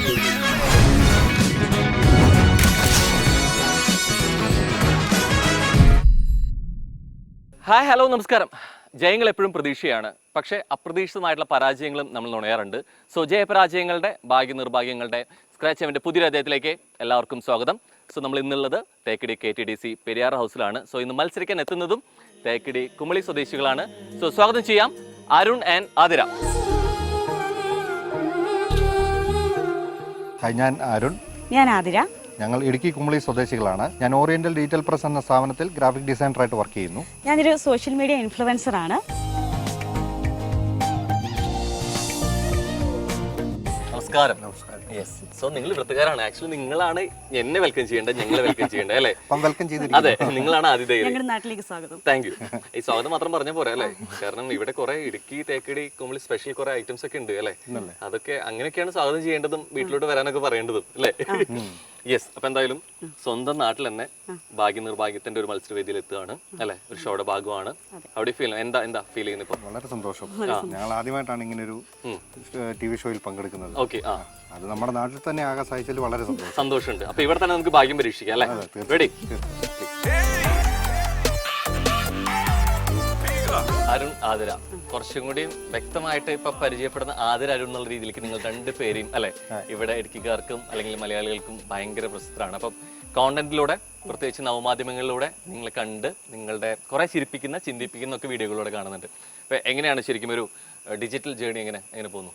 Hi hello നമസ്കാരം. ജയങ്ങൾ എപ്പോഴും പ്രതീക്ഷയാണ്, പക്ഷേ അപ്രതീക്ഷിതമായിട്ടുള്ള പരാജയങ്ങളും നമ്മൾ നുണയാറുണ്ട്. സോ ജയപരാജയങ്ങളുടെ ഭാഗ്യനിർഭാഗ്യങ്ങളുടെ സ്ക്രാച്ച് എവൻ്റെ പുതിയൊരു അധ്യായത്തിലേക്ക് എല്ലാവർക്കും സ്വാഗതം. സോ നമ്മൾ ഇന്നുള്ളത് തേക്കടി KTDC പെരിയാർ ഹൗസിലാണ്. സോ ഇന്ന് മത്സരിക്കാൻ എത്തുന്നതും തേക്കടി കുമളി സ്വദേശികളാണ്. സോ സ്വാഗതം ചെയ്യാം അരുൺ ആൻഡ് ആതിര. ഹായ്, ഞാൻ അരുൺ. ഞാൻ ആതിര. ഞങ്ങൾ ഇടുക്കി കുമളി സ്വദേശികളാണ്. ഞാൻ ഓറിയന്റൽ ഡീറ്റെയിൽ പ്രസ് എന്ന സ്ഥാപനത്തിൽ ഗ്രാഫിക് ഡിസൈനറായിട്ട് വർക്ക് ചെയ്യുന്നു. ഞാനൊരു സോഷ്യൽ മീഡിയ ഇൻഫ്ലുവൻസർ ആണ്. നമസ്കാരം. യെസ്. സോ നിങ്ങൾ വൃത്തികാരാണ്. ആക്ച്വലി നിങ്ങളാണ് എന്നെ വെൽക്കം ചെയ്യേണ്ടത്, ഞങ്ങളെ വെൽക്കം ചെയ്യേണ്ടത് അല്ലേ? വെൽക്കം ചെയ്തിരിക്കുന്നു. അതെ, നിങ്ങളാണ് ആതിഥേയർ. ഞങ്ങളുടെ നാട്ടിലേക്ക് സ്വാഗതം. Thank you. ഈ സ്വാഗതം മാത്രം പറഞ്ഞ പോരെ അല്ലേ? കാരണം ഇവിടെ കുറെ ഇടുക്കി തേക്കടി കുമളി സ്പെഷ്യൽ കുറെ ഐറ്റംസ് ഒക്കെ ഉണ്ട് അല്ലേ? അതൊക്കെ അങ്ങനെയൊക്കെയാണ് സ്വാഗതം ചെയ്യേണ്ടതും വീട്ടിലോട്ട് വരാനൊക്കെ പറയേണ്ടതും അല്ലേ? യെസ്. അപ്പൊ എന്തായാലും സ്വന്തം നാട്ടിൽ തന്നെ ഭാഗ്യനിർഭാഗ്യത്തിന്റെ ഒരു മത്സരവേദിയിൽ എത്തുകയാണ് അല്ലെ? ഒരു ഷോയുടെ ഭാഗമാണ്. അവിടെ ഫീൽ എന്താ ഫീൽ ചെയ്യുന്നത് ഇപ്പൊ? വളരെ സന്തോഷം. ഞങ്ങൾ ആദ്യമായിട്ടാണ് ഇങ്ങനെ ഒരു TV ഷോയിൽ പങ്കെടുക്കുന്നത്. ഓക്കെ. അത് നമ്മുടെ നാട്ടിൽ തന്നെ ആകാൻ സാധിച്ചതിൽ വളരെ സന്തോഷമുണ്ട്. അപ്പൊ ഇവിടെ തന്നെ നമുക്ക് ഭാഗ്യം പരീക്ഷിക്കാം അല്ലെ? റെഡി? അരുൺ, ആതിര, കുറച്ചും കൂടി വ്യക്തമായിട്ട് ഇപ്പൊ പരിചയപ്പെടുന്ന ആതിര അരുൺ എന്നുള്ള രീതിയിലേക്ക് നിങ്ങൾ രണ്ടുപേരെയും അല്ലെ ഇവിടെ ഇടുക്കിക്കാർക്കും അല്ലെങ്കിൽ മലയാളികൾക്കും ഭയങ്കര പ്രസിദ്ധമാണ്. അപ്പം കോണ്ടന്റിലൂടെ പ്രത്യേകിച്ച് നവമാധ്യമങ്ങളിലൂടെ നിങ്ങൾ കണ്ട് നിങ്ങളുടെ കുറെ ചിരിപ്പിക്കുന്ന ചിന്തിപ്പിക്കുന്ന ഒക്കെ വീഡിയോകളിലൂടെ കാണുന്നുണ്ട്. അപ്പൊ എങ്ങനെയാണ് ശരിക്കും ഒരു ഡിജിറ്റൽ ജേർണി എങ്ങനെ പോകുന്നു?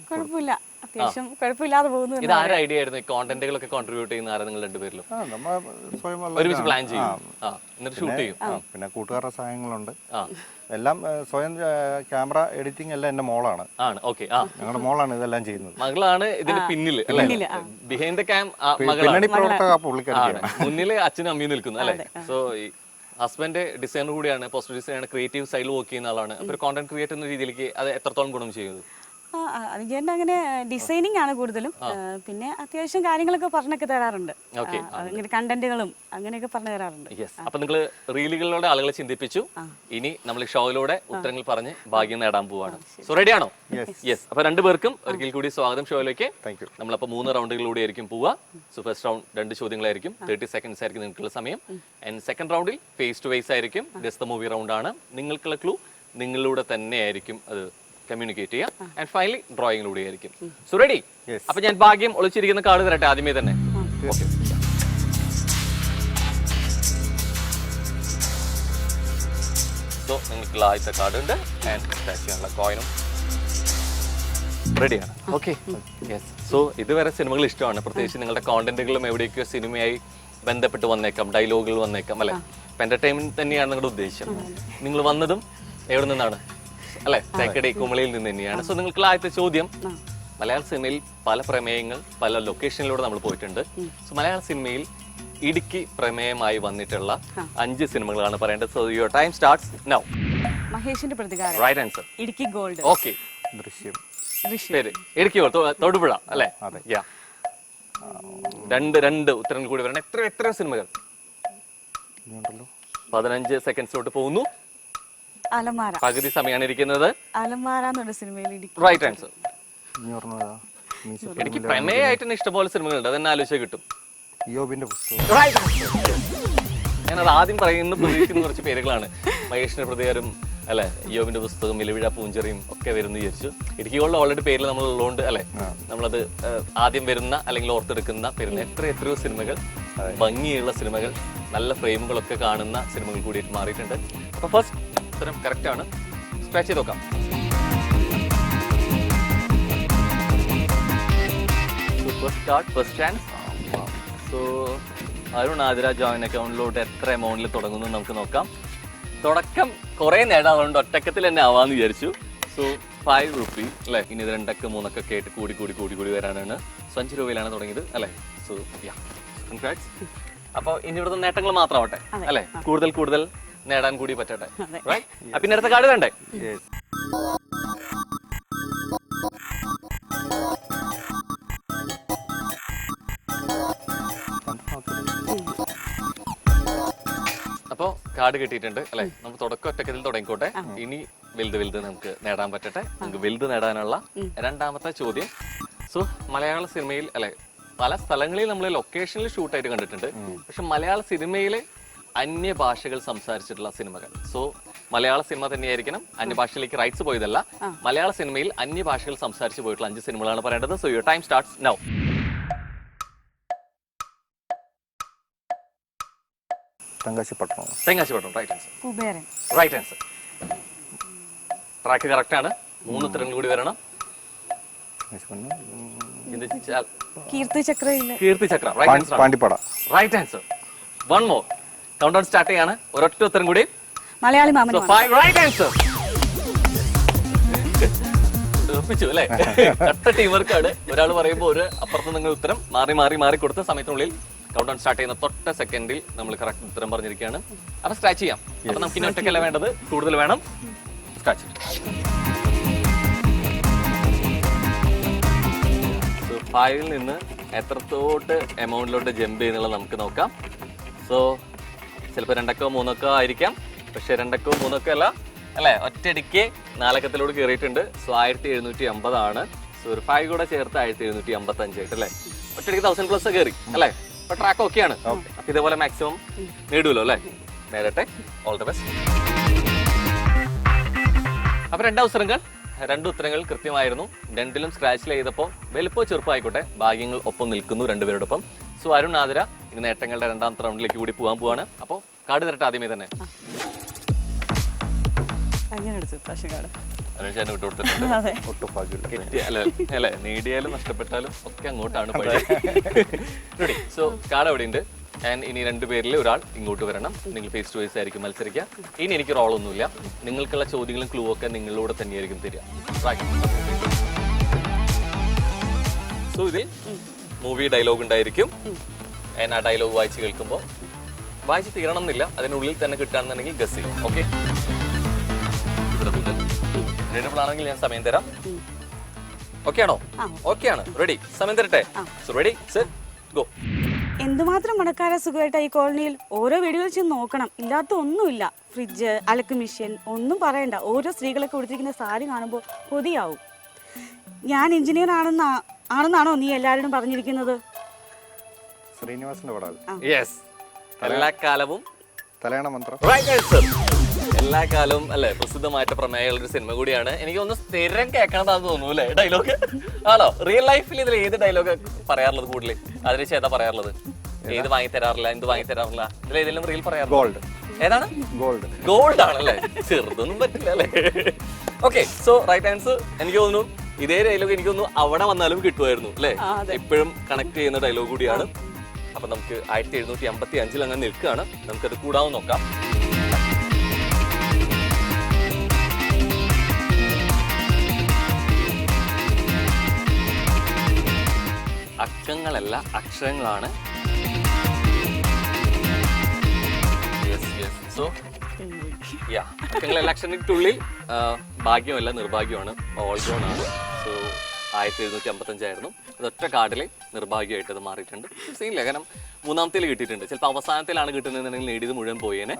കുഴപ്പമില്ല, അത്യാവശ്യം കുഴപ്പമില്ലാതെ പോകുന്നു. ഇത് ആരുടെ ഐഡിയ ആയിരുന്നു? കോണ്ടന്റുകളൊക്കെ കോൺട്രിബ്യൂട്ട് ചെയ്യുന്ന ആരാ നിങ്ങൾ രണ്ടുപേരിലും? ഒരുമിച്ച് പ്ലാൻ ചെയ്യും, എന്നിട്ട് ഷൂട്ട് ചെയ്യും. പിന്നെ കൂട്ടുകാരുടെ സഹായങ്ങളുണ്ട്. എല്ലാം സ്വയം ക്യാമറ എഡിറ്റിംഗ് എല്ലാം എന്റെ മോളാണ്. ഞങ്ങളുടെ മോളാണ് ഇതെല്ലാം ചെയ്യുന്നത്. മകളാണ് ഇതിന് പിന്നിൽ, ബിഹൈൻഡ് ദ ക്യാം പുള്ളിക്കാരാണ്. മുന്നില് അച്ഛനും അമ്മയും നിൽക്കുന്നു അല്ലെ? സോ ഹസ്ബൻഡ് ഡിസൈനർ കൂടിയാണ്, പോസ്റ്റർ ഡിസൈനർ, ക്രിയേറ്റീവ് സൈഡിൽ വർക്ക് ചെയ്യുന്ന ആളാണ്. അപ്പൊ ഒരു കോണ്ടന്റ് ക്രിയേറ്റർ എന്ന രീതിയിലേക്ക് അത് എത്രത്തോളം ഗുണം ചെയ്യുന്നത്? അതിന്റെ അങ്ങനെ ഡിസൈനിങ് ആണ് കൂടുതലും. പിന്നെ അത്യാവശ്യം കാര്യങ്ങളൊക്കെ പറഞ്ഞൊക്കെ തരാറുണ്ട്. അങ്ങനെ കണ്ടന്റുകളും അങ്ങനെയൊക്കെ പറഞ്ഞു തരാറുണ്ട്. അപ്പൊ നിങ്ങൾ റീലുകളിലൂടെ ആളുകളെ ചിന്തിപ്പിച്ചു. ഇനി നമ്മൾ ഷോയിലൂടെ ഉത്തരങ്ങൾ പറഞ്ഞ് ഭാഗ്യം നേടാൻ പോവാണ്. സോ റെഡി ആണോ? യെസ്. അപ്പൊ രണ്ടുപേർക്കും ഒരിക്കൽ കൂടി സ്വാഗതം ഷോയിലേക്ക്. നമ്മളപ്പോ 3 റൗണ്ടുകളിലൂടെ ആയിരിക്കും പോവുക. സോ ഫസ്റ്റ് റൗണ്ട് 2 ചോദ്യങ്ങളായിരിക്കും, 30 സെക്കൻഡ്സ് ആയിരിക്കും നിങ്ങൾക്കുള്ള സമയം. ആൻഡ് സെക്കൻഡ് റൗണ്ടിൽ ഫേസ് ടു ഫേസ് ആയിരിക്കും. ജസ്റ്റ് ദ മൂവി റൗണ്ട് ആണ്. നിങ്ങൾക്കുള്ള ക്ലൂ നിങ്ങളിലൂടെ തന്നെ ആയിരിക്കും അത് കമ്മ്യൂണിക്കേറ്റ് ചെയ്യാം. ആൻഡ് ഫൈനലി ഡ്രോയിങ്ങിലൂടെ ആയിരിക്കും. So ready? അപ്പൊ ഞാൻ ഭാഗ്യം ഒളിച്ചിരിക്കുന്ന കാർഡ് തരട്ടെ ആദ്യമേ തന്നെ. സോ നിങ്ങൾക്ക് ആദ്യത്തെ കാർഡ് ഉണ്ട്. ആൻഡ് സ്റ്റാച്ച് ചെയ്യാനുള്ള കോയിനും റെഡിയാണ്. ഓക്കെ. യെസ്. സോ ഇതുവരെ സിനിമകൾ ഇഷ്ടമാണ്. പ്രത്യേകിച്ച് നിങ്ങളുടെ കോണ്ടന്റുകളും എവിടെയൊക്കെയോ സിനിമയായി ബന്ധപ്പെട്ട് വന്നേക്കാം, ഡയലോഗുകൾ വന്നേക്കാം അല്ലെ? അപ്പൊ എന്റർടൈൻമെന്റ് തന്നെയാണ് നിങ്ങളുടെ ഉദ്ദേശം. നിങ്ങൾ വന്നതും എവിടെ നിന്നാണ് അല്ലെ? തേക്കടി കുമളിയിൽ നിന്ന് തന്നെയാണ്. സോ നിങ്ങൾക്കുള്ള ആദ്യത്തെ ചോദ്യം, മലയാള സിനിമയിൽ പല പ്രമേയങ്ങൾ പല ലൊക്കേഷനിലൂടെ നമ്മൾ പോയിട്ടുണ്ട്. സോ മലയാള സിനിമയിൽ ഇടുക്കി പ്രമേയമായി വന്നിട്ടുള്ള 5 സിനിമകളാണ് പറയേണ്ടത്. So your time starts now. Maheshinte Prathikaram. Right answer. Idukki gold. Okay. Drishyam. ശരി. ഇടുക്കി തൊടുപുഴ അല്ലെ? യാ. രണ്ട് ഉത്തരങ്ങൾ കൂടി വരണം. എത്ര സിനിമകൾ? 15 സെക്കൻഡ്സിലോട്ട് പോകുന്നു. അലമാര. പകുതി സമയമാണ് ഇരിക്കുന്നത്. അലമാര എന്നുള്ള സിനിമയിൽ റൈറ്റ് ആൻസർ. എനിക്ക് പ്രമേയമായിട്ട് തന്നെ ഇഷ്ടംപോലെ സിനിമകളുണ്ട്, അതെന്നെ ആലോചിച്ചാൽ കിട്ടും. ഞാനത് ആദ്യം പറയുന്ന പ്രതീക്ഷിക്കുന്ന കുറച്ച് പേരുകളാണ്. മഹേഷിന്റെ പ്രതികാരം അല്ലെ, യോബിന്റെ പുസ്തകം, ഇലവിഴ പൂഞ്ചെറിയും ഒക്കെ വരുന്ന വിചാരിച്ചു. ഇടുക്കിയുള്ള ഓൾറെഡി പേരിൽ നമ്മൾ ഉള്ളതുകൊണ്ട് അല്ലെ, നമ്മളത് ആദ്യം വരുന്ന അല്ലെങ്കിൽ ഓർത്തെടുക്കുന്ന പേരുന്ന എത്രയോ സിനിമകൾ, ഭംഗിയുള്ള സിനിമകൾ, നല്ല ഫ്രെയിമുകളൊക്കെ കാണുന്ന സിനിമകൾ കൂടിയിട്ട് മാറിയിട്ടുണ്ട്. അപ്പൊ ഫസ്റ്റ് ഉത്തരം കറക്റ്റ് ആണ്. സ്ക്രാച്ച് ചെയ്ത് നോക്കാം. First chance. So Arun, Athira join അക്കൗണ്ടിലോട്ട് എത്ര എമൗണ്ടിൽ തുടങ്ങുന്നു നമുക്ക് നോക്കാം. തുടക്കം കുറെ നേടാറുണ്ട്, ഒറ്റക്കത്തിൽ തന്നെ ആവാന്ന് വിചാരിച്ചു. സോ 5 റുപ്പി അല്ലെ? ഇനി ഇത് 2 3 കേട്ട് കൂടി വരാനാണ്. 5 രൂപയിലാണ് തുടങ്ങിയത് അല്ലെ? So yeah, congrats. അപ്പൊ ഇനി ഇവിടുത്തെ നേട്ടങ്ങൾ മാത്രമാവട്ടെ അല്ലെ? കൂടുതൽ നേടാൻ കൂടി പറ്റട്ടെ. പിന്നെ അടുത്ത കാർഡ് വേണ്ടേ? അപ്പോ കാർഡ് കിട്ടിയിട്ടുണ്ട് അല്ലെ? നമുക്ക് തുടക്കം ഒറ്റക്കത്തിൽ തുടങ്ങിക്കോട്ടെ. ഇനി വലുത് നമുക്ക് നേടാൻ പറ്റട്ടെ. നമുക്ക് വലുത് നേടാനുള്ള രണ്ടാമത്തെ ചോദ്യം സോ മലയാള സിനിമയിൽ അല്ലെ പല സ്ഥലങ്ങളിൽ നമ്മൾ ലൊക്കേഷനിൽ ഷൂട്ടായിട്ട് കണ്ടിട്ടുണ്ട്. പക്ഷെ മലയാള സിനിമയിലെ അന്യഭാഷകൾ സംസാരിച്ചിട്ടുള്ള സിനിമകൾ. സോ മലയാള സിനിമ തന്നെയായിരിക്കണം, അന്യഭാഷയിലേക്ക് റൈറ്റ്സ് പോയതല്ല. മലയാള സിനിമയിൽ അന്യഭാഷകൾ സംസാരിച്ച് പോയിട്ടുള്ള 5 സിനിമകളാണ് പറയേണ്ടത്. So your time starts now. Thenkasipattanam. Thenkasipattanam right answer. Kuberan. Right answer. Track correct ആണ്. 3 ഉത്തരങ്ങൾ കൂടി വരണം. ചിന്തിച്ചാൽ കീർത്തിചക്രയിലെ Keerthichakra right answer. Pandippada. Right answer. One more. Countdown start ചെയ്യാണ്. ഒരൊറ്റ ഉത്തരം കൂടി. Malayali Maman. So 5 right answer. ഉറപ്പിച്ചു അല്ലേ? കട്ട ടീം വർക്കാണ്. ഒരാൾ പറയുമ്പോൾ ഒരു അപ്പുറത്ത് നിങ്ങൾ ഉത്തരം മാറി മാറി മാറി കൊടുത്ത സമയത്തിനുള്ളിൽ കൗണ്ട് ഡൗൺ സ്റ്റാർട്ട് ചെയ്യുന്ന തൊട്ട സെക്കൻഡിൽ നമ്മൾ കറക്റ്റ് ഉത്തരം പറഞ്ഞിരിക്കുകയാണ്. അപ്പൊ സ്ക്രാച്ച് ചെയ്യാം. അപ്പൊ നമുക്ക് ഇനി ഒറ്റയ്ക്കല്ല വേണ്ടത്, കൂടുതൽ വേണം. സ്ക്രാച്ച്. സോ 5ൽ നിന്ന് എത്രത്തോട്ട് എമൗണ്ടിലോട്ട് ജമ്പ് ചെയ്യുന്നുള്ളത് നമുക്ക് നോക്കാം. സോ ചിലപ്പോൾ 2 3 ആയിരിക്കാം. പക്ഷെ 2 3 അല്ല അല്ലെ, ഒറ്റയടിക്ക് 4 കയറിയിട്ടുണ്ട്. സോ 1750 ആണ്. സോ ഒരു 5 കൂടെ ചേർത്ത് 1755 ആയിട്ട് അല്ലേ, ഒറ്റയടിക്ക് 1000+ കയറി അല്ലേ. അപ്പൊ ട്രാക്ക് ഓക്കെയാണ്. അപ്പൊ ഇതേപോലെ മാക്സിമം നേടുമല്ലോ അല്ലേ. നേരട്ടെ. All the best. അപ്പൊ 2 അവസരങ്ങൾ, 2 ഉത്തരങ്ങൾ കൃത്യമായിരുന്നു. 2ലും സ്ക്രാച്ചിൽ ചെയ്തപ്പോൾ വലുപ്പോ ചെറുപ്പമായിക്കോട്ടെ ഭാഗ്യങ്ങൾ ഒപ്പം നിൽക്കുന്നു രണ്ടുപേരോടൊപ്പം. സോ അരുൺ ആതിര ഇനി നേട്ടങ്ങളുടെ 2ാമത്തെ റൗണ്ടിലേക്ക് കൂടി പോകാൻ പോവാണ്. അപ്പോൾ കാർഡ് തരട്ടെ ആദ്യമേ തന്നെ. അങ്ങനെ എടുത്തു പ്രാവശ്യം കാർഡ്. അരുൺ ചേട്ടൻ വിട്ടു കൊടുത്തിട്ടുണ്ട്. അല്ലെ നേടിയാലും നഷ്ടപ്പെട്ടാലും ഒക്കെ അങ്ങോട്ടാണ് പഴയ. റെഡി. സോ കാർഡ് അവിടെ ഉണ്ട്. ആൻഡ് ഇനി 2 പേരിൽ ഒരാൾ ഇങ്ങോട്ട് വരണം. നിങ്ങൾ ഫേസ് ടു ഫേസ് ആയിരിക്കും മത്സരിക്കുക. ഇനി എനിക്ക് റോളൊന്നുമില്ല. നിങ്ങൾക്കുള്ള ചോദ്യങ്ങളും ക്ലൂ ഒക്കെ നിങ്ങളിലൂടെ തന്നെയായിരിക്കും തരിക. സോ ഇതിൽ മൂവി ഡയലോഗ് ഉണ്ടായിരിക്കും. ആ ഡയലോഗ് വായിച്ച് കേൾക്കുമ്പോൾ വായിച്ച് തീരണം എന്നില്ല, അതിനുള്ളിൽ തന്നെ കിട്ടുകയാണെന്നുണ്ടെങ്കിൽ ഗസ് ചെയ്യും. ഓക്കെ, റെഡിബിൾ ആണെങ്കിൽ ഞാൻ സമയം തരാം. ഓക്കെ ആണോ? ഓക്കെ ആണ്. റെഡി? സമയം തരട്ടെ. So ready set go. എന്തുമാത്രം മണക്കാര സുഖമായിട്ട് ഈ കോളനിയിൽ ഓരോ വീടുകളിൽ ചെന്ന് നോക്കണം, ഇല്ലാത്ത ഒന്നുമില്ല. ഫ്രിഡ്ജ്, അലക്ക് മെഷീൻ, ഒന്നും പറയണ്ട. ഓരോ സ്ത്രീകളൊക്കെ കൊടുത്തിരിക്കുന്ന സാരി കാണുമ്പോൾ കൊതിയാവും. ഞാൻ എഞ്ചിനീയർ ആണെന്നാണോ നീ എല്ലാവരോടും പറഞ്ഞിരിക്കുന്നത്? ശ്രീനിവാസന്റെ പടാണ്. യെസ്. എല്ലാ കാലവും തലയണ മന്ത്രം. എല്ലാ കാലവും അല്ലെ പ്രസിദ്ധമായിട്ട് പ്രമേയമുള്ള ഒരു സിനിമ കൂടിയാണ്. എനിക്ക് ഒന്ന് സ്ഥിരം കേൾക്കണതാന്ന് തോന്നുന്നു അല്ലേ ഡയലോഗ്? ആണോ? റിയൽ ലൈഫിൽ ഇതിൽ ഏത് ഡയലോഗ് പറയാറുള്ളത് കൂടുതൽ? അതിന് ചേതാ പറയാറുള്ളത്? ഏത് വാങ്ങി തരാറില്ല, എന്ത് വാങ്ങി തരാറില്ല? ഇതിൽ ഏതെങ്കിലും റീൽ പറയാറുണ്ട്? ഗോൾഡ്. ഏതാണ്? ഗോൾഡ്. ഗോൾഡ് ആണല്ലേ? ചെറുതൊന്നും പറ്റില്ല അല്ലേ? Okay, so right answer. എനിക്ക് തോന്നുന്നു ഇതേ ഡയലോഗ് എനിക്ക് തോന്നുന്നു അവിടെ വന്നാലും കിട്ടുമായിരുന്നു അല്ലേ? ഇപ്പോഴും കണക്ട് ചെയ്യുന്ന ഡയലോഗ് കൂടിയാണ്. അപ്പൊ നമുക്ക് 1755 അങ്ങനെ നിൽക്കുകയാണ്. നമുക്കത് കൂടാവും നോക്കാം. അക്കങ്ങളല്ല അക്ഷരങ്ങളാണ്. സോ യാ, അക്കങ്ങളല്ല അക്ഷരത്തിനുള്ളിൽ ഭാഗ്യമല്ല നിർഭാഗ്യമാണ്. ഓൾ ഗോൺ ആണ്. സോ 1755 ആയിരുന്നു. അതൊറ്റ കാർഡിൽ നിർഭാഗ്യമായിട്ട് അത് മാറിയിട്ടുണ്ട്. സീനില്ല, കാരണം 3ാമത്തേൽ കിട്ടിയിട്ടുണ്ട്. ചിലപ്പോൾ അവസാനത്തിലാണ് കിട്ടുന്നതെന്നുണ്ടെങ്കിൽ നേടിയത് മുഴുവൻ പോയേനെ.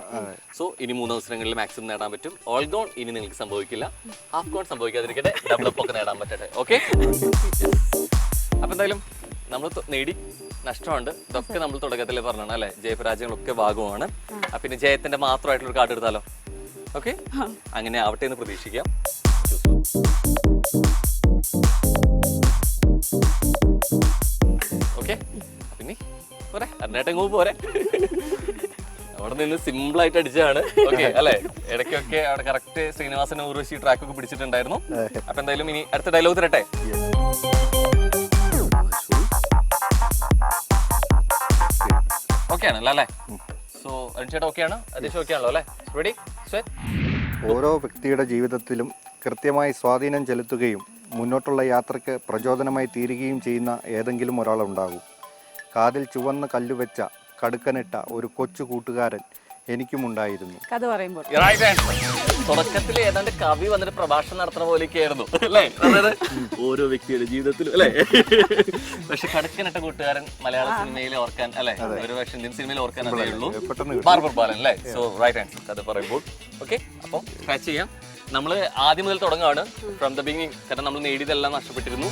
സോ ഇനി 3 അവസരങ്ങളിൽ മാക്സിമം നേടാൻ പറ്റും. ഓൾ ഗോൺ ഇനി നിങ്ങൾക്ക് സംഭവിക്കില്ല. Half gone സംഭവിക്കാതിരിക്കട്ടെ. ഡെവലപ്പ് ഒക്കെ നേടാൻ പറ്റട്ടെ. ഓക്കെ, അപ്പൊ എന്തായാലും നമ്മൾ നേടി, നഷ്ടമുണ്ട്. ഇതൊക്കെ നമ്മൾ തുടക്കത്തിൽ പറഞ്ഞാണ് അല്ലെ. ജയപരാജയങ്ങളൊക്കെ ഭാഗമാണ്. പിന്നെ ജയത്തിന്റെ മാത്രമായിട്ടുള്ള കാർഡ് എടുത്താലോ? ഓക്കെ, അങ്ങനെ ആവട്ടെ എന്ന് പ്രതീക്ഷിക്കാം. ഓക്കെ, പിന്നെ പോരെ, അന്നേട്ടം പോരെ. അവിടെ നിന്ന് സിമ്പിൾ ആയിട്ട് അടിച്ചതാണ്. ഓക്കെ അല്ലെ. ഇടയ്ക്കൊക്കെ അവിടെ കറക്റ്റ് ശ്രീനിവാസൻ ഊർവശി ട്രാക്ക് ഒക്കെ പിടിച്ചിട്ടുണ്ടായിരുന്നു. അപ്പൊ എന്തായാലും ഇനി അടുത്ത ഡയലോഗ് തരട്ടെ. ഓക്കെ ആണല്ലോ അല്ലേ? സോ ചേട്ടാ ഓക്കെ ആണ്, അതേശം ഓക്കെ ആണല്ലോ അല്ലേ? Ready set. ഓരോ വ്യക്തിയുടെ ജീവിതത്തിലും കൃത്യമായി സ്വാധീനം ചെലുത്തുകയും മുന്നോട്ടുള്ള യാത്രയ്ക്ക് പ്രചോദനമായി തീരുകയും ചെയ്യുന്ന ഏതെങ്കിലും ഒരാളുണ്ടാകും. കാതിൽ ചുവന്ന കല്ലുവെച്ച കടുക്കനിട്ട ഒരു കൊച്ചു കൂട്ടുകാരൻ എനിക്കുമുണ്ടായിരുന്നു. കഥ പറയുമ്പോൾ തുടക്കത്തിൽ ഏതാണ്ട് കവി വന്നിട്ട് പ്രഭാഷണം നടത്തുന്ന പോലെയൊക്കെയായിരുന്നു അല്ലേ? ഓരോ വ്യക്തിയുടെ ജീവിതത്തിലും അല്ലേ? പക്ഷെ കടുക്കനിട്ട കൂട്ടുകാരൻ മലയാള സിനിമയിൽ ഓർക്കാൻ അല്ലെ, ഒരു പക്ഷെ ഇന്ത്യൻ സിനിമയിൽ ഓർക്കാൻ അറിയുള്ളൂ ബാർബർ ബാലൻ അല്ലേ? സോ റൈറ്റ് ആൻസർ കഥ പറയുമ്പോൾ. ഓക്കെ, അപ്പോൾ സ്ക്രാച്ച് ചെയ്യാം. നമ്മൾ ആദ്യം മുതൽ തുടങ്ങുകയാണ് ഫ്രം ദ ബിഗിനിങ്. കാരണം നമ്മൾ നേടിയതെല്ലാം നഷ്ടപ്പെട്ടിരുന്നു.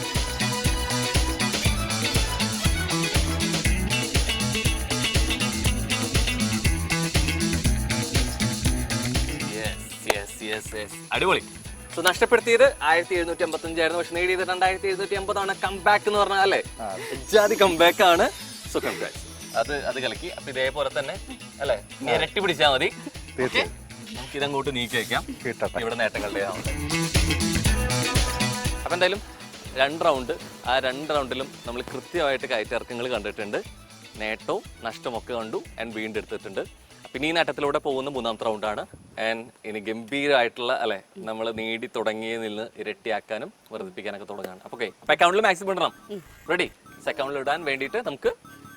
അടിപൊളി. സോ നഷ്ടപ്പെടുത്തിയത് 1755 ആയിരുന്നു, പക്ഷെ നേടിയത് 2780 ആണ്. കംബാക്ക് എന്ന് പറഞ്ഞാൽ അല്ലേ, ജാതി കംബാക്ക് ആണ്. സോ കംബാക്ക് അത് കലക്കി. അപ്പൊ ഇതേപോലെ തന്നെ അല്ലെ ഇരട്ടി പിടിച്ചാൽ മതി. നമുക്ക് ഇതങ്ങോട്ട് നീക്കി വെക്കാം. ഇവിടെ നേട്ടങ്ങളുടെ അപ്പൊ എന്തായാലും 2 റൗണ്ട്, ആ 2 റൗണ്ടിലും നമ്മൾ കൃത്യമായിട്ട് കയറ്റിറക്കങ്ങൾ കണ്ടിട്ടുണ്ട്. നേട്ടവും നഷ്ടവും ഒക്കെ കണ്ടു ആൻഡ് വീണ്ടെടുത്തിട്ടുണ്ട്. പിന്നെ ഈ നേട്ടത്തിലൂടെ പോകുന്ന 3ാമത്തെ റൗണ്ടാണ്. ആൻഡ് ഇനി ഗംഭീരമായിട്ടുള്ള അല്ലെ നമ്മൾ നേടി തുടങ്ങിയതിൽ നിന്ന് ഇരട്ടിയാക്കാനും വർദ്ധിപ്പിക്കാനൊക്കെ തുടങ്ങാണ്. അപ്പൊ അപ്പൊ അക്കൗണ്ടിൽ മാക്സിമം ഇടണം. റെഡി? അക്കൗണ്ടിൽ ഇടാൻ വേണ്ടിയിട്ട് നമുക്ക്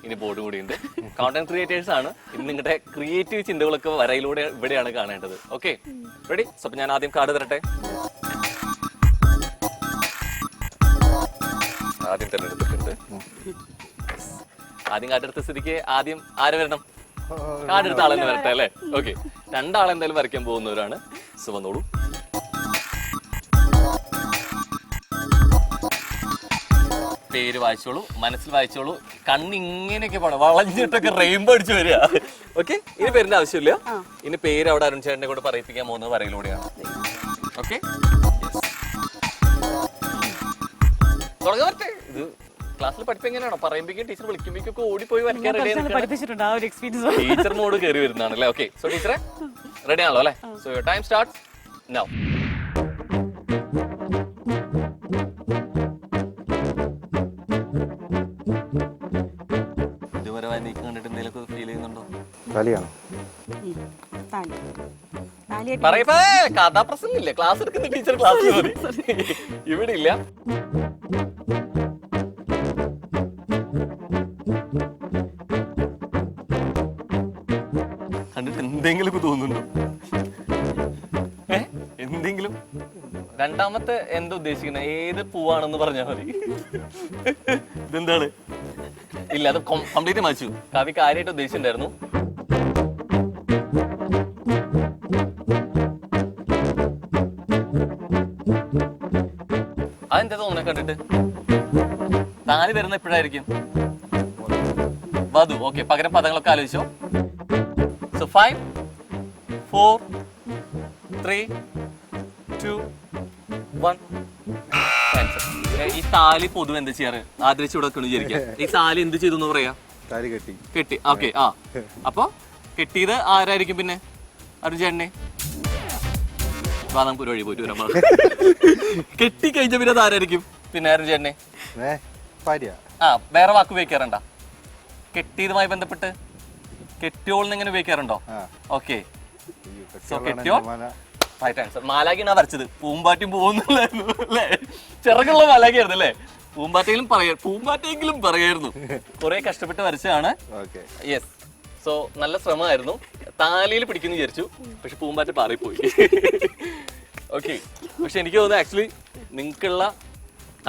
ഇനി ബോർഡ് കൂടി ഉണ്ട്. കോണ്ടന്റ് ക്രിയേറ്റേഴ്സ് ആണ്. ഇന്ന് നിങ്ങളുടെ ക്രിയേറ്റീവ് ചിന്തകളൊക്കെ വരയിലൂടെ ഇവിടെയാണ് കാണേണ്ടത്. Okay ready? സോ അപ്പൊ ഞാൻ ആദ്യം കാർഡ് തരട്ടെ. ആദ്യം തന്നെ എടുത്തിട്ടുണ്ട്. ആദ്യം കാർഡ് എടുത്ത സ്ഥിതിക്ക് ആദ്യം ആര് വരണം? കാർഡ് എടുത്ത ആളെന്ന് വരട്ടെ അല്ലേ? ഓക്കെ, 2 ആളെന്തായാലും വരയ്ക്കാൻ പോകുന്നവരാണ്. സോ വന്നോളൂ. പേര് വായിച്ചോളൂ, മനസ്സിൽ വായിച്ചോളൂ. കണ്ണിങ്ങനെയൊക്കെ പോണം, വളഞ്ഞിട്ടൊക്കെ റെയിൻബോ അടിച്ചു വരിക. ഓക്കെ, ഇനി പേരിന്റെ ആവശ്യമില്ല. ഇനി പേര് അവിടെ അരുൺ ചേട്ടനെ കൂടെ പറയിപ്പിക്കാൻ പോകുന്നത് വരയിലൂടെയാണ്. ഓക്കെ, തുടങ്ങാൻ പറ്റേ. ഇത് ക്ലാസ്സിൽ പഠിപ്പിക്കാനാണോ? പറയുമ്പോഴേക്കും ടീച്ചർ വിളിക്കുമ്പോഴേക്കൊക്കെ ഓടിപ്പോയി വരയ്ക്കാൻ റെഡി. ടീച്ചർ മോഡ് കയറി വരുന്നതാണല്ലേ? ഓക്കെ, സോ ടീച്ചറെ റെഡി ആണല്ലോ അല്ലേ? So your time start now. ഇതുവരെ നീക്കം കണ്ടിട്ട് എന്തെങ്കിലും ഫീൽ ചെയ്യുന്നുണ്ടോ? പറയപ്പോ കഥാപ്രസംഗമില്ലേ? ക്ലാസ് എടുക്കുന്ന ടീച്ചർ ക്ലാസ് ഇവിടെ ഇല്ല. കണ്ടിട്ട് എന്തെങ്കിലും തോന്നുന്നുണ്ടോ? എന്തെങ്കിലും? രണ്ടാമത്തെ എന്താ ഉദ്ദേശിക്കുന്നത്? ഏത് പൂവാണെന്ന് പറഞ്ഞാൽ മതി. ഇതെന്താണ്? ഇല്ല, അത് കംപ്ലീറ്റ് മാച്ചു. കാവ്യ കാര്യമായിട്ട് ഉദ്ദേശിച്ചിട്ടുണ്ടായിരുന്നു. അതെന്താ തോന്നുന്നത് കണ്ടിട്ട്? താലി വരുന്ന എപ്പോഴായിരിക്കും? വധു. ഓക്കെ, പകരം പദങ്ങളൊക്കെ ആലോചിച്ചോ. സോ 5 4 3 2 1. ഈ താലി പൊതുവെ എന്താ ചെയ്യാറ്? ആദരിച്ചു കൊടുക്കണം വിചാരിക്കാം. ഈ താലി എന്ത് ചെയ്തു എന്ന് പറയാ? കെട്ടി. ഓക്കെ, ആ അപ്പൊ കെട്ടിയത് ആരായിരിക്കും? പിന്നെ അരുൺ ചേട്ടനെ നമുക്ക് ഒരു വഴി പോയിട്ട് വരാം. കെട്ടി കഴിഞ്ഞ പിന്നെ അത് ആരായിരിക്കും? പിന്നെ അരുൺ ചേട്ടനെ വേറെ വാക്ക് ഉപയോഗിക്കാറുണ്ടോ? കെട്ടിയതുമായി ബന്ധപ്പെട്ട് കെട്ടിയോളിന് എങ്ങനെ ഉപയോഗിക്കാറുണ്ടോ? Okay, so Kettiyol right answer. മാലാഖിയാണ് വരച്ചത്. പൂമ്പാറ്റയും പോകുന്നില്ലായിരുന്നു അല്ലേ? ചിറകുള്ള മാലാഖയായിരുന്നു അല്ലേ? പൂമ്പാറ്റയെങ്കിലും പറയായിരുന്നു. കുറെ കഷ്ടപ്പെട്ട് വരച്ചതാണ്. യെസ്, സോ നല്ല ശ്രമമായിരുന്നു. താലിയിൽ പിടിക്കുന്നു വിചാരിച്ചു, പക്ഷെ പൂമ്പാറ്റ പാറിപ്പോയി. ഓക്കെ, പക്ഷെ എനിക്ക് തോന്നുന്നു ആക്ച്വലി നിങ്ങൾക്കുള്ള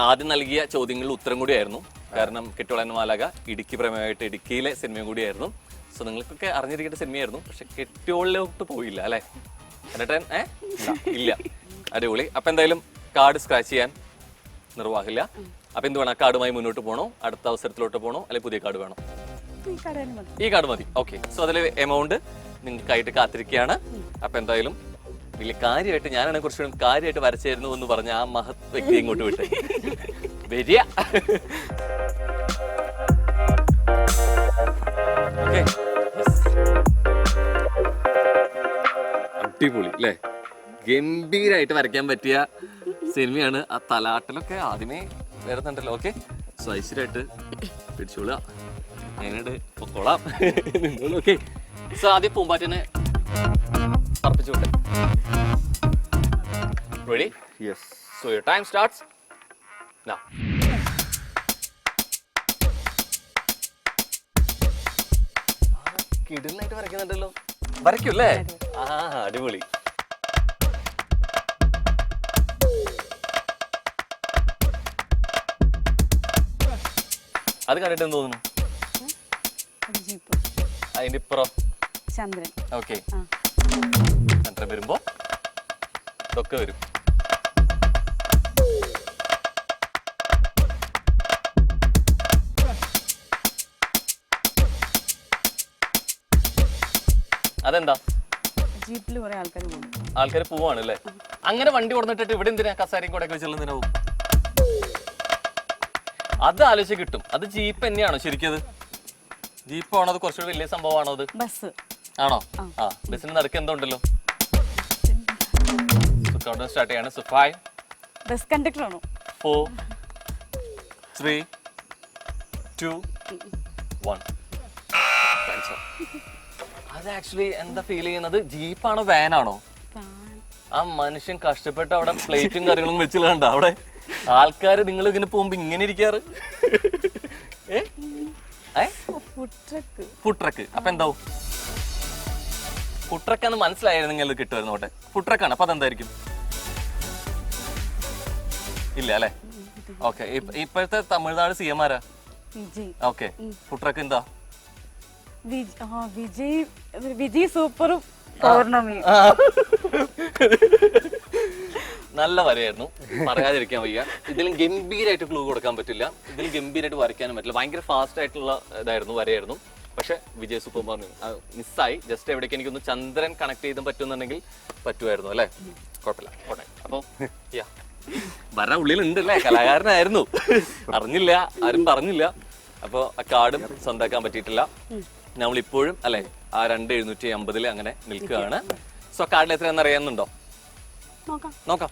ആദ്യം നൽകിയ ചോദ്യങ്ങളിൽ ഉത്തരം കൂടിയായിരുന്നു. കാരണം കെട്ടിയോളൻ മാലാഖ ഇടുക്കി പ്രമേയമായിട്ട് ഇടുക്കിയിലെ സിനിമയും കൂടിയായിരുന്നു. സോ നിങ്ങൾക്കൊക്കെ അറിഞ്ഞിരിക്കേണ്ട സിനിമയായിരുന്നു, പക്ഷെ കെട്ടിയോളിലോട്ട് പോയില്ല അല്ലേ? എന്നിട്ട് ഇല്ല. അടിപൊളി. അപ്പൊ എന്തായാലും കാർഡ് സ്ക്രാച്ച് ചെയ്യാൻ നിർവാഹമില്ല. അപ്പൊ എന്ത് വേണം? കാർഡുമായി മുന്നോട്ട് പോകണോ, അടുത്ത അവസരത്തിലോട്ട് പോകണോ, അല്ലെങ്കിൽ പുതിയ കാർഡ് വേണോ? ഈ കാർഡ് മതി. ഓക്കെ, സോ അതിൽ എമൗണ്ട് നിങ്ങൾക്കായിട്ട് കാത്തിരിക്കുകയാണ്. അപ്പൊ എന്തായാലും വലിയ കാര്യമായിട്ട് ഞാനാണ് കുറച്ചുകൂടി കാര്യമായിട്ട് വരച്ചായിരുന്നു എന്ന് പറഞ്ഞ ആ മഹത് വ്യക്തി ഇങ്ങോട്ട് വിട്ടെ വരിക. ഓക്കെ, അടിപൊളി അല്ലേ? ഗംഭീരമായിട്ട് വരയ്ക്കാൻ പറ്റിയ സിനിമയാണ്. ആ തലാട്ടിലൊക്കെ ആദ്യമേ വരുന്നുണ്ടല്ലോ. ഓക്കെ, സോ ഐശ്വര്യമായിട്ട് പിടിച്ചോളുക. ഞാനോട് പൊക്കോളാം. ഓക്കെ, സോ ആദ്യം പൂമ്പാറ്റനെ അർപ്പിച്ചോട്ടെ. Ready? Yes. So your time starts now. കിടിലായിട്ട് വരയ്ക്കുന്നുണ്ടല്ലോ. വരയ്ക്കൂല്ലേ? ആ അടിപൊളി. അത് കണ്ടിട്ട് എന്ത് തോന്നുന്നു? അതിന്റെ ഇപ്പുറം ചന്ദ്രൻ. ഓക്കെ, ചന്ദ്രൻ വരുമ്പോ ഇതൊക്കെ വരും. അതെന്താ? ജീപ്പിൽ കുറെ ആൾക്കാർ പോകും. ആൾക്കാർ പോവാണ് അല്ലേ? അങ്ങനെ വണ്ടി കൊടുത്തിട്ട് ഇവിടെ എന്തിനാ കസാരയും കൂടെ ഒക്കെ വെച്ചുള്ള അത് ആലോചിച്ച് കിട്ടും. അത് ജീപ്പ് തന്നെയാണോ ശരിക്കും? ജീപ്പ് ആണോ അത് കുറച്ചുകൂടി വലിയ സംഭവമാണോ അത്? ബസ് ആണോ? ആ ബസ്സിന് നടുക്ക് എന്തോ ഉണ്ടല്ലോ. സ്റ്റാർട്ട് ചെയ്യാണ്. 5 ബസ് കണ്ടക്ടർ ആണോ? 4 3 2 1. അത് ആക്ച്വലി എന്താ ഫീൽ ചെയ്യുന്നത്? ജീപ്പാണോ വാനാണോ? ആ മനുഷ്യൻ കഷ്ടപ്പെട്ട് അവിടെ പ്ലേറ്റും കറികളും വെച്ചില്ല കണ്ട അവിടെ ആൾക്കാര് നിങ്ങൾ ഇങ്ങനെ പോകുമ്പോ ഇങ്ങനെ ഇരിക്കാറ്. Food truck. അപ്പൊ എന്താവും? ഫുഡ് ട്രക്ക് എന്ന് മനസ്സിലായിരുന്നു കിട്ടുമായിരുന്നു അവിടെ. ഫുഡ് ട്രക്കാണ്. അപ്പൊ അതെന്തായിരിക്കും? ഇല്ല അല്ലെ? ഓക്കെ. ഇപ്പോഴത്തെ തമിഴ്നാട് CM ആരാ? ഓക്കെ. ഫുഡ് ട്രക്ക് എന്താ? വിജയ് സൂപ്പറും പൗർണമി. നല്ല വരയായിരുന്നു, പറയാതിരിക്കാൻ വയ്യ. ഇതിലും ഗംഭീരമായിട്ട് ക്ലൂ കൊടുക്കാൻ പറ്റില്ല, ഇതിൽ ഗംഭീരമായിട്ട് വരയ്ക്കാനും പറ്റില്ല. ഭയങ്കര ഫാസ്റ്റ് ആയിട്ടുള്ള വരയായിരുന്നു. പക്ഷെ വിജയ് സൂപ്പർ പറഞ്ഞു മിസ്സായി. ജസ്റ്റ് എവിടേക്ക് എനിക്കൊന്ന് ചന്ദ്രൻ കണക്ട് ചെയ്തും പറ്റുന്നുണ്ടെങ്കിൽ പറ്റുമായിരുന്നു അല്ലേ? കുഴപ്പമില്ല. ഓട്ടെ. അപ്പൊ വര ഉള്ളിലുണ്ട് അല്ലേ? കലാകാരനായിരുന്നു, അറിഞ്ഞില്ല, ആരും പറഞ്ഞില്ല. അപ്പോൾ ആ കാർഡും സ്വന്തമാക്കാൻ പറ്റിയിട്ടില്ല. നമ്മളിപ്പോഴും അല്ലെ ആ 2750 അങ്ങനെ നിൽക്കുകയാണ്. സോ കാർഡിൽ എത്രയാണെന്ന് അറിയാനുണ്ടോ? നോക്കാം.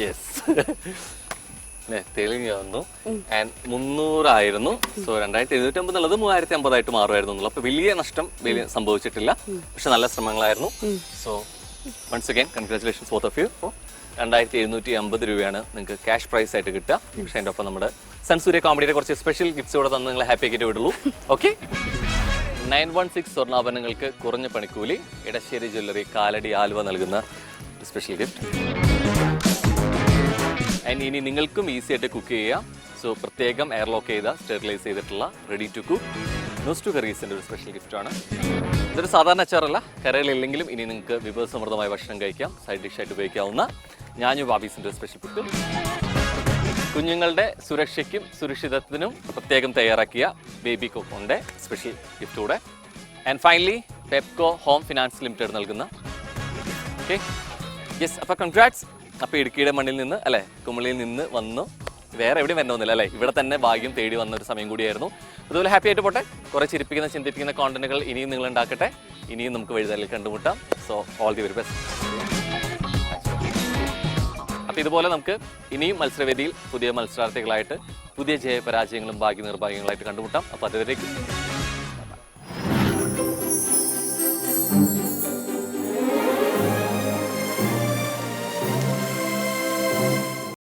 യെസ്, തെളിഞ്ഞു വന്നു. ആൻഡ് 300 ആയിരുന്നു. സോ 2750 എന്നുള്ളത് 3050 ആയിട്ട് മാറുമായിരുന്നു എന്നുള്ളത്. അപ്പൊ വലിയ നഷ്ടം സംഭവിച്ചിട്ടില്ല, പക്ഷെ നല്ല ശ്രമങ്ങളായിരുന്നു. So once again congratulations both of you. 2750 രൂപയാണ് നിങ്ങൾക്ക് ക്യാഷ് പ്രൈസ് ആയിട്ട് കിട്ടുക. പക്ഷെ അതിൻ്റെ ഒപ്പം നമ്മുടെ സൺസൂര്യ കോമഡിയുടെ കുറച്ച് സ്പെഷ്യൽ ഗിഫ്റ്റ്സ് കൂടെ തന്ന് നിങ്ങളെ ഹാപ്പി ആക്കിയിട്ട് വിടുള്ളൂ. ഓക്കെ. 916 സ്വർണ്ണാഭരണങ്ങൾക്ക് കുറഞ്ഞ പണിക്കൂലി ഇടശ്ശേരി ജ്വല്ലറി കാലടി ആലുവ നൽകുന്ന സ്പെഷ്യൽ ഗിഫ്റ്റ്. ആൻഡ് ഇനി നിങ്ങൾക്കും ഈസി ആയിട്ട് കുക്ക് ചെയ്യാം. സോ പ്രത്യേകം എയർലോക്ക് ചെയ്ത സ്റ്റെറിലൈസ് ചെയ്തിട്ടുള്ള റെഡി ടു കുക്ക് നോസ്റ്റു കറീസിൻ്റെ ഒരു സ്പെഷ്യൽ ഗിഫ്റ്റാണ്. ഇതൊരു സാധാരണ അച്ചാറല്ല, കരയിലില്ലെങ്കിലും ഇനി നിങ്ങൾക്ക് വിഭവസമൃദ്ധമായ ഭക്ഷണം കഴിക്കാം. സൈഡ് ഡിഷായിട്ട് ഉപയോഗിക്കാവുന്ന ഞാനു ബാബീസിൻ്റെ ഒരു സ്പെഷ്യൽ ഗിഫ്റ്റ്. കുഞ്ഞുങ്ങളുടെ സുരക്ഷയ്ക്കും സുരക്ഷിതത്വത്തിനും പ്രത്യേകം തയ്യാറാക്കിയ ബേബി കോക്കോൻ്റെ സ്പെഷ്യൽ ഗിഫ്റ്റ് കൂടെ. And finally Pepco home finance limited നൽകുന്ന. Okay, yes. അപ്പോൾ കൺഗ്രാറ്റ്സ്. അപ്പോൾ ഇടുക്കിയുടെ മണ്ണിൽ നിന്ന് അല്ലേ, കുമളിയിൽ നിന്ന് വന്നു, വേറെ എവിടെയും വരണമെന്നില്ല അല്ലേ, ഇവിടെ തന്നെ ഭാഗ്യം തേടി വന്ന ഒരു സമയം കൂടിയായിരുന്നു. അതുപോലെ ഹാപ്പി ആയിട്ട് പോട്ടെ. കുറേ ചിരിപ്പിക്കുന്ന ചിന്തിപ്പിക്കുന്ന കോണ്ടന്റുകൾ ഇനിയും നിങ്ങൾ ഉണ്ടാക്കട്ടെ. ഇനിയും നമുക്ക് വഴിതലിൽ കണ്ടുമുട്ടാം. So all the very best. അപ്പോൾ ഇതുപോലെ നമുക്ക് ഇനിയും മത്സരവേദിയിൽ പുതിയ മത്സരാർത്ഥികളായിട്ട് പുതിയ ജയപരാജയങ്ങളും ഭാഗ്യ നിർഭാഗ്യങ്ങളായിട്ട് കണ്ടുമുട്ടാം. അപ്പോൾ അതുവരേക്കും